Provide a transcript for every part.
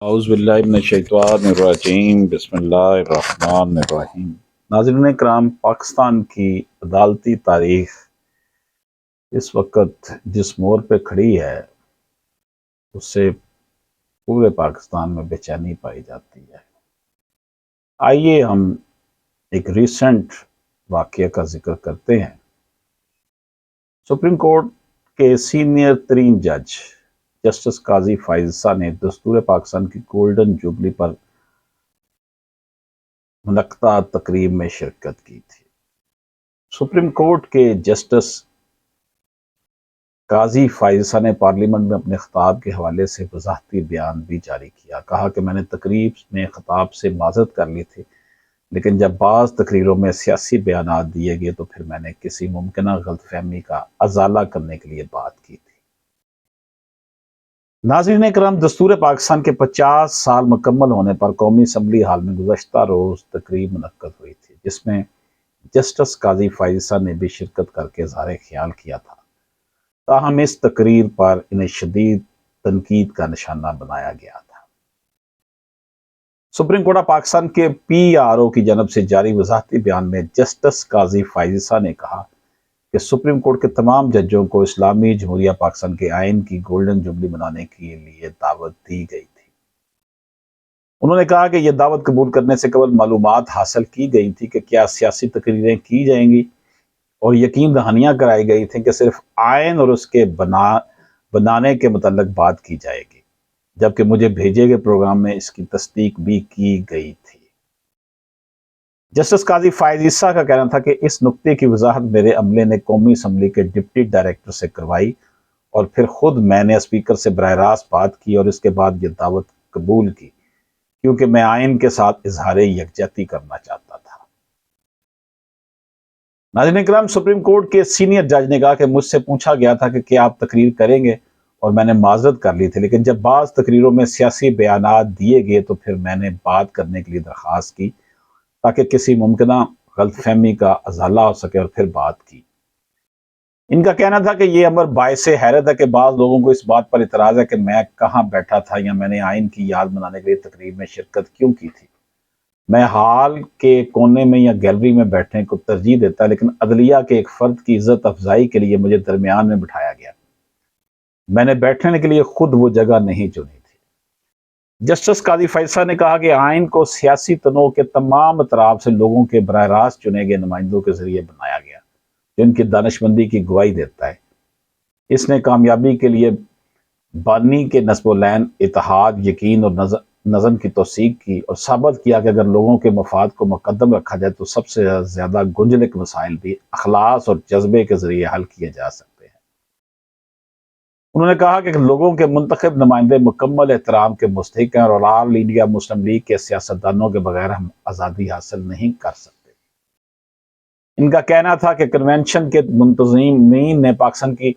اعوذ باللہ من الشیطان الرجیم بسم اللہ الرحمن الرحیم۔ ناظرین کرام، پاکستان کی عدالتی تاریخ اس وقت جس موڑ پہ کھڑی ہے اس سے پورے پاکستان میں بے چینی پائی جاتی ہے۔ آئیے ہم ایک ریسنٹ واقعہ کا ذکر کرتے ہیں۔ سپریم کورٹ کے سینئر ترین جج جسٹس قاضی فائز عیسیٰ نے دستور پاکستان کی گولڈن جوبلی پر منعقدہ تقریب میں شرکت کی تھی۔ سپریم کورٹ کے جسٹس قاضی فائز عیسیٰ نے پارلیمنٹ میں اپنے خطاب کے حوالے سے وضاحتی بیان بھی جاری کیا۔ کہا کہ میں نے تقریب میں خطاب سے معذرت کر لی تھی، لیکن جب بعض تقریروں میں سیاسی بیانات دیے گئے تو پھر میں نے کسی ممکنہ غلط فہمی کا ازالہ کرنے کے لیے بات کی تھی۔ ناظرین کرام، دستور پاکستان کے 50 سال مکمل ہونے پر قومی اسمبلی ہال میں گزشتہ روز تقریب منعقد ہوئی تھی، جس میں جسٹس قاضی فائز عیسیٰ نے بھی شرکت کر کے اظہار خیال کیا تھا۔ تاہم اس تقریر پر انہیں شدید تنقید کا نشانہ بنایا گیا تھا۔ سپریم کورٹ آف پاکستان کے PRO کی جانب سے جاری وضاحتی بیان میں جسٹس قاضی فائز عیسیٰ نے کہا کہ سپریم کورٹ کے تمام ججوں کو اسلامی جمہوریہ پاکستان کے آئین کی گولڈن جوبلی منانے کے لیے دعوت دی گئی تھی۔ انہوں نے کہا کہ یہ دعوت قبول کرنے سے قبل معلومات حاصل کی گئی تھی کہ کیا سیاسی تقریریں کی جائیں گی، اور یقین دہانیاں کرائی گئی تھیں کہ صرف آئین اور اس کے بنانے کے متعلق بات کی جائے گی، جبکہ مجھے بھیجے گئے پروگرام میں اس کی تصدیق بھی کی گئی تھی۔ جسٹس قاضی فائز عیسیٰ کا کہنا تھا کہ اس نقطے کی وضاحت میرے عملے نے قومی اسمبلی کے ڈپٹی ڈائریکٹر سے کروائی، اور پھر خود میں نے اسپیکر سے براہ راست بات کی اور اس کے بعد یہ دعوت قبول کی، کیونکہ میں آئین کے ساتھ اظہار یکجہتی کرنا چاہتا تھا۔ ناظرین کرام، سپریم کورٹ کے سینئر جج نے کہا کہ مجھ سے پوچھا گیا تھا کہ کیا آپ تقریر کریں گے، اور میں نے معذرت کر لی تھی، لیکن جب بعض تقریروں میں سیاسی بیانات دیے گئے تو پھر میں نے بات کرنے کے لیے درخواست کی تاکہ کسی ممکنہ غلط فہمی کا ازالہ ہو سکے، اور پھر بات کی۔ ان کا کہنا تھا کہ یہ امر باعث حیرت ہے کہ بعض لوگوں کو اس بات پر اعتراض ہے کہ میں کہاں بیٹھا تھا یا میں نے آئین کی یاد منانے کے لیے تقریب میں شرکت کیوں کی تھی۔ میں ہال کے کونے میں یا گیلری میں بیٹھنے کو ترجیح دیتا، لیکن عدلیہ کے ایک فرد کی عزت افزائی کے لیے مجھے درمیان میں بٹھایا گیا۔ میں نے بیٹھنے کے لیے خود وہ جگہ نہیں چنی تھی۔ جسٹس قاضی فائز عیسیٰ نے کہا کہ آئین کو سیاسی تنوع کے تمام اطراف سے لوگوں کے براہ راست چنے گئے نمائندوں کے ذریعے بنایا گیا، جن کی دانشمندی کی گواہی دیتا ہے۔ اس نے کامیابی کے لیے بانی کے نصب و لین، اتحاد، یقین اور نظم کی توثیق کی، اور ثابت کیا کہ اگر لوگوں کے مفاد کو مقدم رکھا جائے تو سب سے زیادہ گنجلک مسائل بھی اخلاص اور جذبے کے ذریعے حل کیے جا سکتے ہیں۔ انہوں نے کہا کہ لوگوں کے منتخب نمائندے مکمل احترام کے مستحق ہیں، اور آل انڈیا مسلم لیگ کے سیاستدانوں کے بغیر ہم آزادی حاصل نہیں کر سکتے۔ ان کا کہنا تھا کہ کنونشن کے منتظمین نے پاکستان کی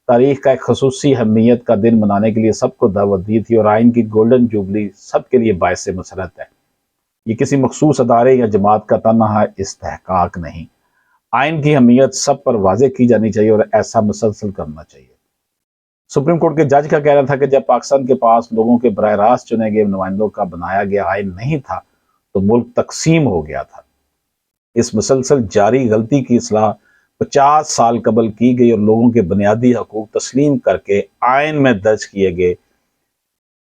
تاریخ کا ایک خصوصی اہمیت کا دن منانے کے لیے سب کو دعوت دی تھی، اور آئین کی گولڈن جوبلی سب کے لیے باعث مسرت ہے۔ یہ کسی مخصوص ادارے یا جماعت کا تنہا استحقاق نہیں۔ آئین کی اہمیت سب پر واضح کی جانی چاہیے، اور ایسا مسلسل کرنا چاہیے۔ سپریم کورٹ کے جج کا کہنا تھا کہ جب پاکستان کے پاس لوگوں کے براہ راست چنے گئے نمائندوں کا بنایا گیا آئین نہیں تھا تو ملک تقسیم ہو گیا تھا۔ اس مسلسل جاری غلطی کی اصلاح 50 سال قبل کی گئی، اور لوگوں کے بنیادی حقوق تسلیم کر کے آئین میں درج کیے گئے،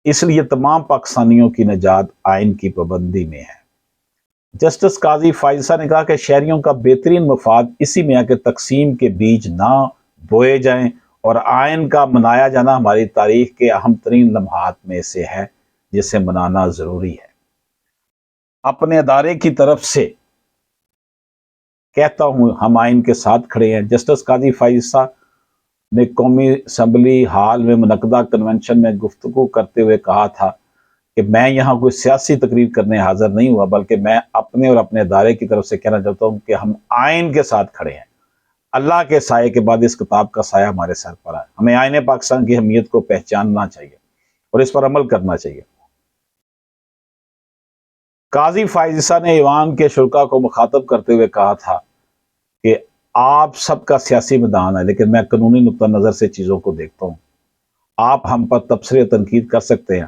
اس لیے تمام پاکستانیوں کی نجات آئین کی پابندی میں ہے۔ جسٹس قاضی فائز عیسیٰ نے کہا کہ شہریوں کا بہترین مفاد اسی میں ہے کہ تقسیم کے بیج نہ بوئے جائیں، اور آئین کا منایا جانا ہماری تاریخ کے اہم ترین لمحات میں سے ہے جسے منانا ضروری ہے۔ اپنے ادارے کی طرف سے کہتا ہوں، ہم آئین کے ساتھ کھڑے ہیں۔ جسٹس قاضی فائز عیسیٰ نے قومی اسمبلی ہال میں منعقدہ کنونشن میں گفتگو کرتے ہوئے کہا تھا کہ میں یہاں کوئی سیاسی تقریر کرنے حاضر نہیں ہوا، بلکہ میں اپنے اور اپنے ادارے کی طرف سے کہنا چاہتا ہوں کہ ہم آئین کے ساتھ کھڑے ہیں۔ اللہ کے سائے کے بعد اس کتاب کا سایہ ہمارے سر پر ہے۔ ہمیں آئین پاکستان کی اہمیت کو پہچاننا چاہیے اور اس پر عمل کرنا چاہیے۔ قاضی فائز عیسیٰ نے ایوان کے شرکاء کو مخاطب کرتے ہوئے کہا تھا کہ آپ سب کا سیاسی میدان ہے، لیکن میں قانونی نقطہ نظر سے چیزوں کو دیکھتا ہوں۔ آپ ہم پر تبصرے تنقید کر سکتے ہیں،